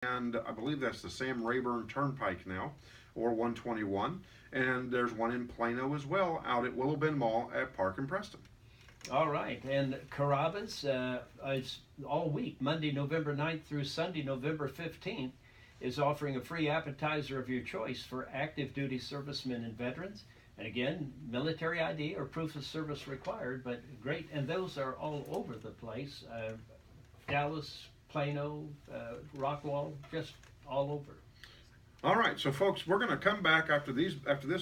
and I believe that's the Sam Rayburn Turnpike now, or 121. And there's one in Plano as well, out at Willow Bend Mall at Park and Preston. All right, and Carrabba's is all week, Monday, November 9th through Sunday, November 15th, is offering a free appetizer of your choice for active duty servicemen and veterans. And again, military ID or proof of service required, but great. And those are all over the place. Dallas, Plano, Rockwall, just all over. All right, so folks, we're going to come back after this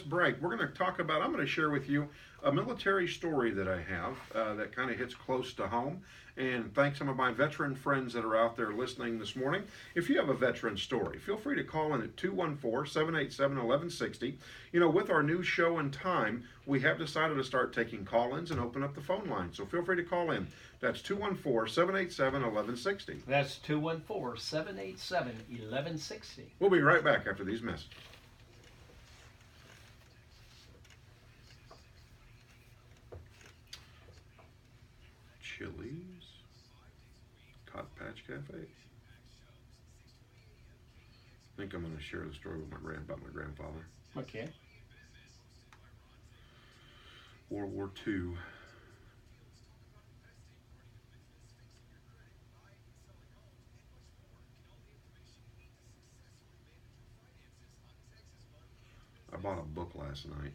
break. We're going to talk about. I'm going to share with you a military story that I have that kind of hits close to home. And thank some of my veteran friends that are out there listening this morning. If you have a veteran story, feel free to call in at 214-787-1160. You know, with our new show and time, we have decided to start taking call-ins and open up the phone line. So feel free to call in. That's 214-787-1160. That's 214-787-1160. We'll be right back after these messages. Chili's, Cotton Patch Cafe. I think I'm going to share the story with about my grandfather. Okay. World War II. I bought a book last night.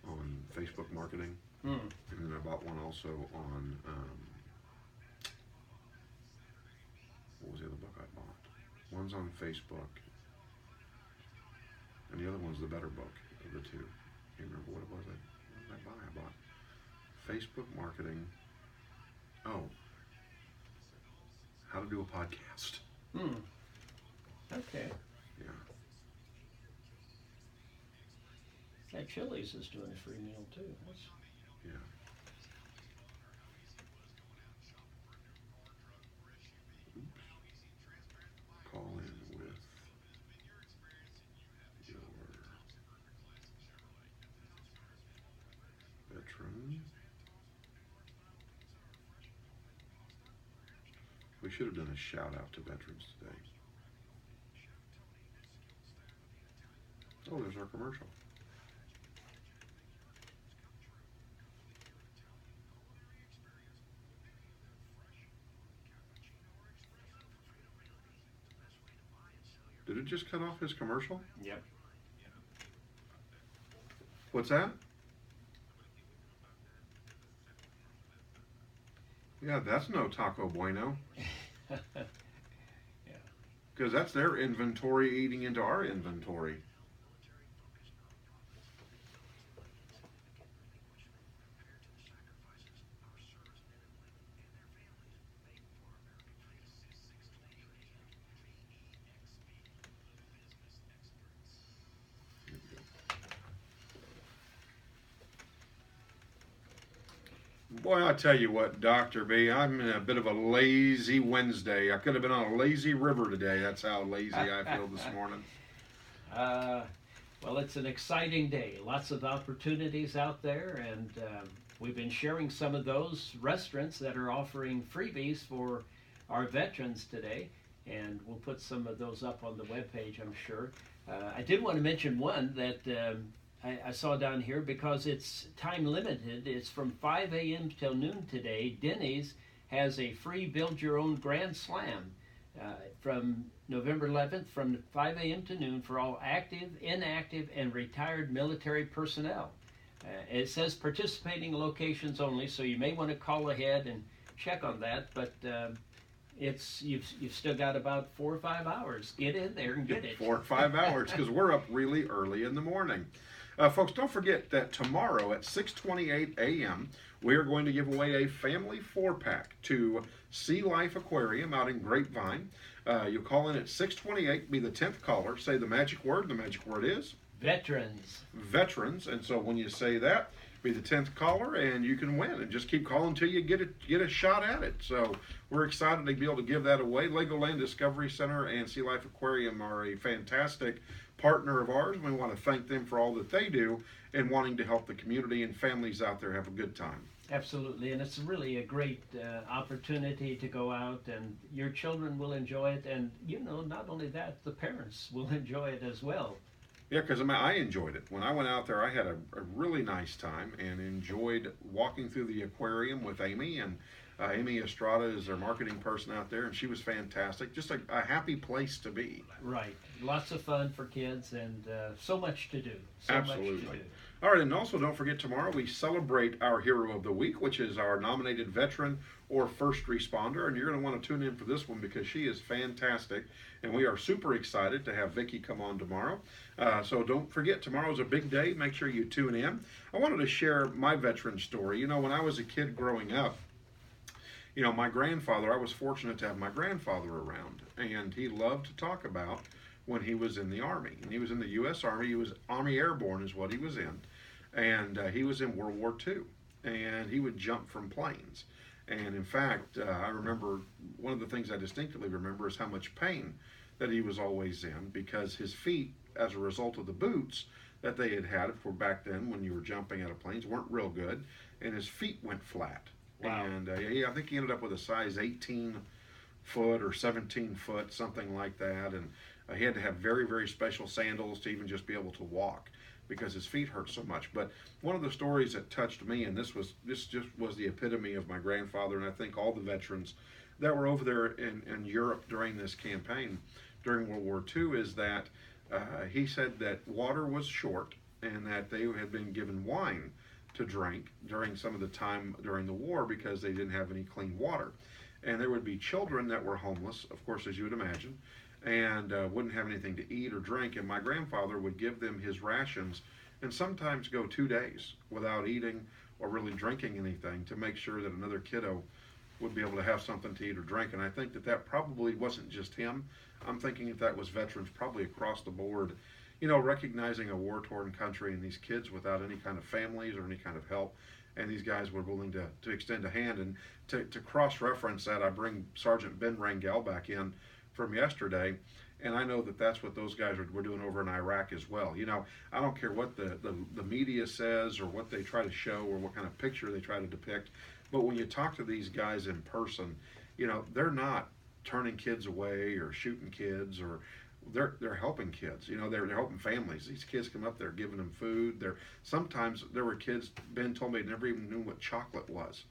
On Facebook marketing. And then I bought one also on, what was the other book I bought? One's on Facebook, and the other one's the better book of the two. I can't remember what it was. What did I buy? I bought Facebook marketing. Oh, how to do a podcast. Okay. Yeah. That Chili's is doing a free meal too. Yeah. Oops. Call in with your veteran. We should have done a shout out to veterans today. Oh, there's our commercial. Did it just cut off his commercial? Yep. What's that? Yeah, that's no Taco Bueno. Yeah. Because that's their inventory eating into our inventory. Boy, I tell you what, Dr. B, I'm in a bit of a lazy Wednesday. I could have been on a lazy river today. That's how lazy I feel this morning. Well, it's an exciting day. Lots of opportunities out there, and we've been sharing some of those restaurants that are offering freebies for our veterans today, and we'll put some of those up on the webpage, I'm sure. I did want to mention one that I saw down here because it's time limited. It's from 5 a.m. till noon today. Denny's has a free Build Your Own Grand Slam from November 11th from 5 a.m. to noon for all active, inactive, and retired military personnel. It says participating locations only, so you may want to call ahead and check on that, but you've still got about 4 or 5 hours. Get in there and get it. 4 or 5 hours, because we're up really early in the morning. Folks, don't forget that tomorrow at 6:28 a.m. we are going to give away a family 4-pack to Sea Life Aquarium out in Grapevine. You'll call in at 6:28, be the 10th caller, say the magic word. The magic word is Veterans. Veterans. And so when you say that, be the 10th caller and you can win. And just keep calling until you get a shot at it. So we're excited to be able to give that away. Legoland Discovery Center and Sea Life Aquarium are a fantastic partner of ours. We want to thank them for all that they do in wanting to help the community and families out there have a good time. Absolutely, and it's really a great opportunity to go out, and your children will enjoy it, and not only that, the parents will enjoy it as well. Yeah, because I enjoyed it. When I went out there, I had a really nice time and enjoyed walking through the aquarium with Amy. And Amy Estrada is their marketing person out there, and she was fantastic. Just a happy place to be. Right, lots of fun for kids, and so much to do. So Absolutely. much to do. All right, and also don't forget tomorrow we celebrate our Hero of the Week, which is our nominated veteran or first responder. And you're going to want to tune in for this one because she is fantastic. And we are super excited to have Vicki come on tomorrow. So don't forget, tomorrow's a big day. Make sure you tune in. I wanted to share my veteran story. When I was a kid growing up, my grandfather, I was fortunate to have my grandfather around. And he loved to talk about when he was in the Army. And he was in the U.S. Army. He was Army Airborne is what he was in. And he was in World War II. And he would jump from planes. And in fact, I remember one of the things I distinctly remember is how much pain that he was always in because his feet, as a result of the boots that they had for back then when you were jumping out of planes, weren't real good. And his feet went flat. Wow. And I think he ended up with a size 18 foot or 17 foot, something like that. And he had to have very, very special sandals to even just be able to walk because his feet hurt so much. But one of the stories that touched me, and this just was the epitome of my grandfather, and I think all the veterans that were over there in Europe during this campaign, during World War II, is that he said that water was short and that they had been given wine to drink during some of the time during the war because they didn't have any clean water. And there would be children that were homeless, of course, as you would imagine, and wouldn't have anything to eat or drink. And my grandfather would give them his rations and sometimes go 2 days without eating or really drinking anything to make sure that another kiddo would be able to have something to eat or drink. And I think that probably wasn't just him. I'm thinking that was veterans probably across the board, recognizing a war-torn country and these kids without any kind of families or any kind of help. And these guys were willing to extend a hand. And to cross-reference that, I bring Sergeant Ben Rangel back in from yesterday, and I know that that's what those guys were doing over in Iraq as well. I don't care what the media says or what they try to show or what kind of picture they try to depict, but when you talk to these guys in person, they're not turning kids away or shooting kids, or they're helping kids. They're helping families. These kids come up there giving them food. Sometimes there were kids, Ben told me, never even knew what chocolate was.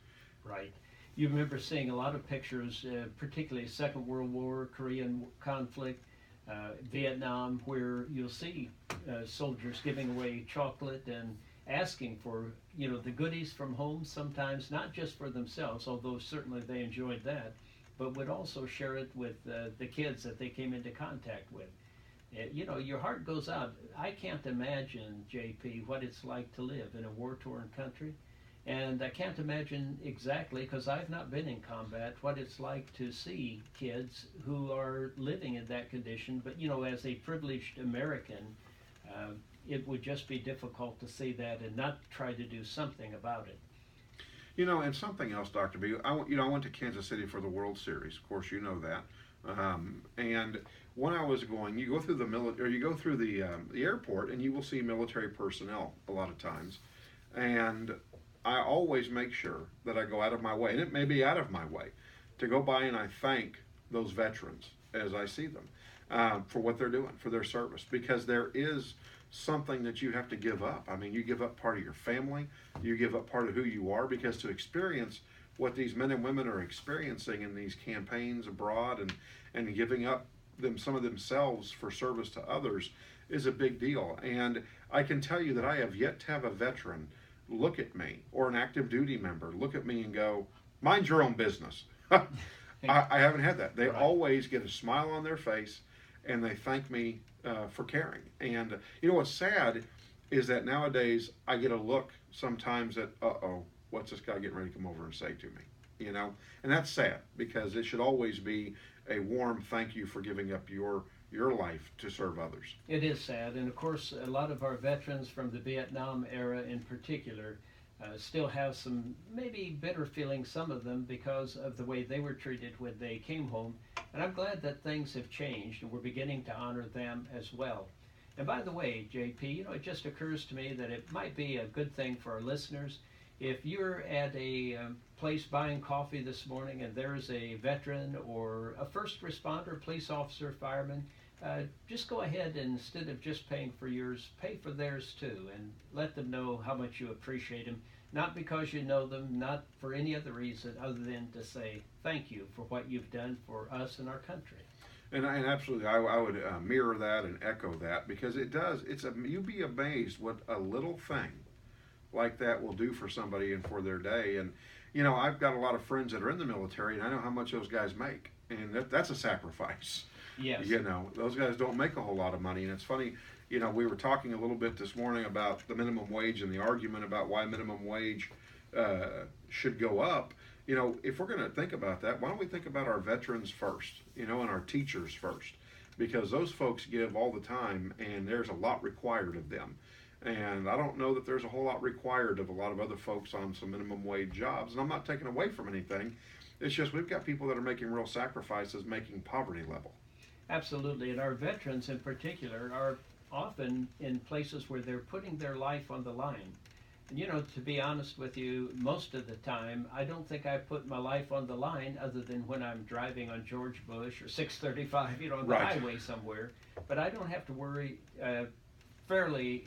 Right. You remember seeing a lot of pictures, particularly Second World War, Korean conflict, Vietnam, where you'll see soldiers giving away chocolate and asking for the goodies from home, sometimes not just for themselves, although certainly they enjoyed that, but would also share it with the kids that they came into contact with. Your heart goes out. I can't imagine, JP, what it's like to live in a war-torn country. And I can't imagine exactly, because I've not been in combat, what it's like to see kids who are living in that condition. But, as a privileged American, it would just be difficult to see that and not try to do something about it. And something else, Dr. B, I went to Kansas City for the World Series. Of course, you know that. And when I was going, you go through the airport, and you will see military personnel a lot of times. And I always make sure that I go out of my way, and it may be out of my way, to go by and I thank those veterans as I see them for what they're doing, for their service, because there is something that you have to give up. I mean, you give up part of your family, you give up part of who you are, because to experience what these men and women are experiencing in these campaigns abroad and giving up some of themselves for service to others is a big deal. And I can tell you that I have yet to have a veteran look at me, or an active duty member look at me and go, mind your own business. I haven't had that. They always get a smile on their face and they thank me for caring. And what's sad is that nowadays I get a look sometimes that, what's this guy getting ready to come over and say to me? And that's sad, because it should always be a warm thank you for giving up your life to serve others. It is sad, and of course a lot of our veterans from the Vietnam era in particular still have some maybe bitter feelings, some of them, because of the way they were treated when they came home. And I'm glad that things have changed and we're beginning to honor them as well. And by the way, JP, it just occurs to me that it might be a good thing for our listeners If you're at a place buying coffee this morning and there's a veteran or a first responder, police officer, fireman, just go ahead and instead of just paying for yours, pay for theirs too, and let them know how much you appreciate them. Not because you know them, not for any other reason other than to say thank you for what you've done for us and our country. And absolutely, I would mirror that and echo that, because it does. You'd be amazed what a little thing like that will do for somebody and for their day. And you know, I've got a lot of friends that are in the military, and I know how much those guys make, and that's a sacrifice. Yes. You know, those guys don't make a whole lot of money, and it's funny. You know, we were talking a little bit this morning about the minimum wage and the argument about why minimum wage should go up. You know, if we're going to think about that, why don't we think about our veterans first, you know, and our teachers first? Because those folks give all the time, and there's a lot required of them. And I don't know that there's a whole lot required of a lot of other folks on some minimum wage jobs. And I'm not taking away from anything. It's just we've got people that are making real sacrifices, making poverty level. Absolutely. And our veterans in particular are often in places where they're putting their life on the line. And you know, to be honest with you, most of the time, I don't think I put my life on the line other than when I'm driving on George Bush or 635, you know, on the Right. highway somewhere. But I don't have to worry fairly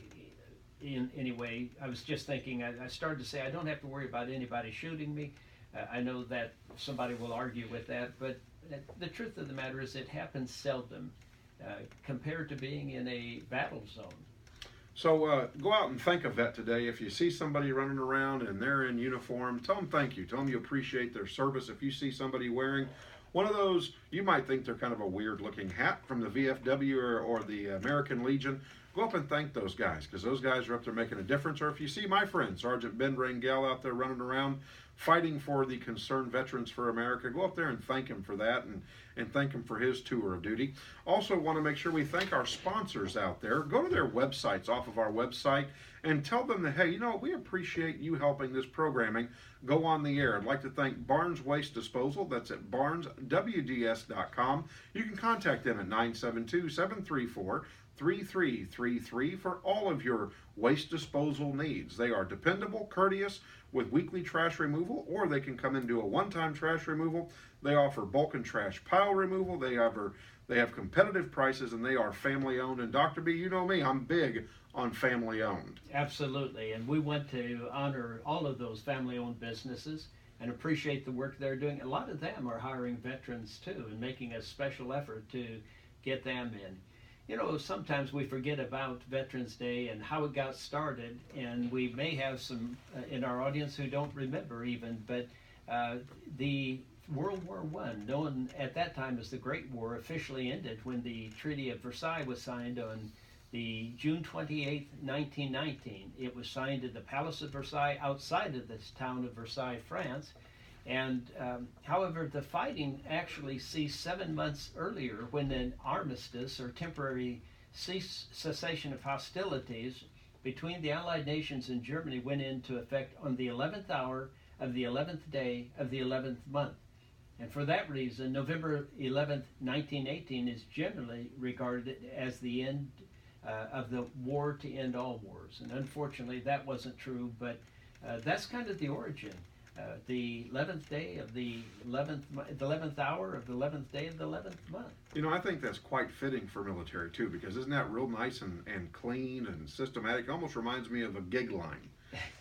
in any way. I was just thinking, I started to say I don't have to worry about anybody shooting me. I know that somebody will argue with that, but the truth of the matter is it happens seldom compared to being in a battle zone. So go out and thank a vet today. If you see somebody running around and they're in uniform, tell them thank you. Tell them you appreciate their service. If you see somebody wearing one of those, you might think they're kind of a weird looking hat from the VFW or the American Legion, go up and thank those guys, because those guys are up there making a difference. Or if you see my friend, Sergeant Ben Rangel, out there running around fighting for the concerned Veterans for America, go up there and thank him for that, and thank him for his tour of duty. Also want to make sure we thank our sponsors out there. Go to their websites off of our website and tell them that, hey, you know, we appreciate you helping this programming go on the air. I'd like to thank Barnes Waste Disposal. That's at barneswds.com. You can contact them at 972-734-3333 for all of your waste disposal needs. They are dependable, courteous, with weekly trash removal, or they can come and do a one-time trash removal. They offer bulk and trash pile removal. They have competitive prices, and they are family owned. And Dr. B, you know me, I'm big on family owned. Absolutely, and we want to honor all of those family owned businesses and appreciate the work they're doing. A lot of them are hiring veterans too and making a special effort to get them in. You know, sometimes we forget about Veterans Day and how it got started, and we may have some in our audience who don't remember even, but the World War I, known at that time as the Great War, officially ended when the Treaty of Versailles was signed on the June 28, 1919. It was signed at the Palace of Versailles outside of this town of Versailles, France. And however, the fighting actually ceased 7 months earlier when an armistice or temporary cessation of hostilities between the Allied nations and Germany went into effect on the 11th hour of the 11th day of the 11th month. And for that reason, November 11th, 1918 is generally regarded as the end of the war to end all wars. And unfortunately, that wasn't true, but that's kind of the origin. The 11th day of the 11th hour of the 11th day of the 11th month. You know, I think that's quite fitting for military too, because isn't that real nice and clean and systematic? It almost reminds me of a gig line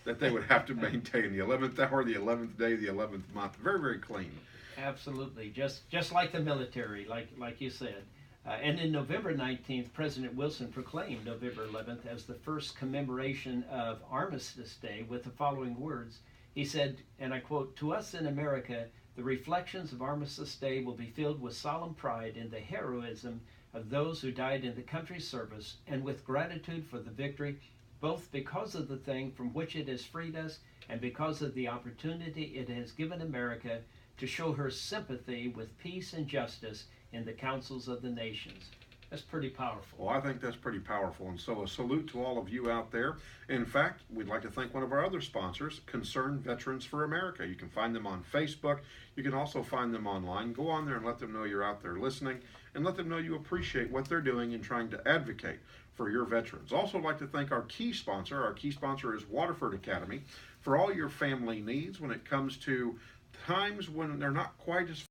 that they would have to maintain. The 11th hour, the 11th day, the 11th month. Very, very clean. Absolutely, just like the military, like you said. And in November 19th, President Wilson proclaimed November 11th as the first commemoration of Armistice Day with the following words. He said, and I quote, "To us in America, the reflections of Armistice Day will be filled with solemn pride in the heroism of those who died in the country's service, and with gratitude for the victory, both because of the thing from which it has freed us and because of the opportunity it has given America to show her sympathy with peace and justice in the councils of the nations." That's pretty powerful. Well, I think that's pretty powerful, and so a salute to all of you out there. In fact, we'd like to thank one of our other sponsors, Concerned Veterans for America. You can find them on Facebook. You can also find them online. Go on there and let them know you're out there listening, and let them know you appreciate what they're doing in trying to advocate for your veterans. Also, I'd like to thank our key sponsor. Our key sponsor is Waterford Academy, for all your family needs when it comes to times when they're not quite as